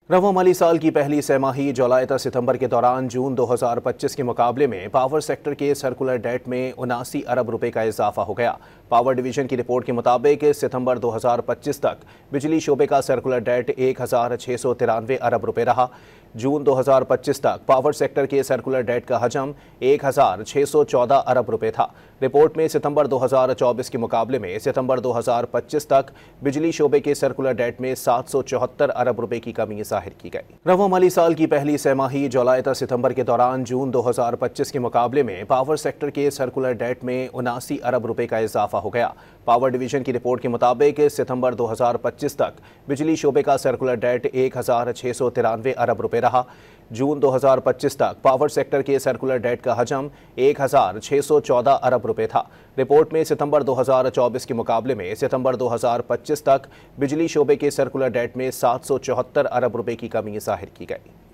रवां माली साल की पहली छमाही जुलाई से सितंबर के दौरान जून 2025 के मुकाबले में पावर सेक्टर के सर्कुलर डेट में 79 अरब रुपए का इजाफा हो गया। पावर डिवीजन की रिपोर्ट के मुताबिक सितंबर 2025 तक बिजली शोबे का सर्कुलर डेट 1693 अरब रुपए रहा। जून 2025 तक पावर सेक्टर के सर्कुलर डेट का हजम 1614 अरब रुपए था। रिपोर्ट में सितंबर 2024 के मुकाबले में सितंबर 2025 तक बिजली शोबे के सर्कुलर डेट में 774 अरब रुपए की कमी जाहिर की गई। रवां माली साल की पहली छमाही जुलाई से सितंबर के दौरान जून 2025 के मुकाबले में पावर सेक्टर के सर्कुलर डेट में 79 अरब रुपए का इजाफा हो गया। पावर डिवीजन की रिपोर्ट के मुताबिक सितंबर 2025 तक बिजली शोबे का सर्कुलर डेट 1693 अरब रुपए रहा। जून 2025 तक पावर सेक्टर के सर्कुलर डेट का हजम 1614 अरब रुपए था। रिपोर्ट में सितंबर 2024 के मुकाबले में सितंबर 2025 तक बिजली शोबे के सर्कुलर डेट में 774 अरब रुपए की कमी जाहिर की गई।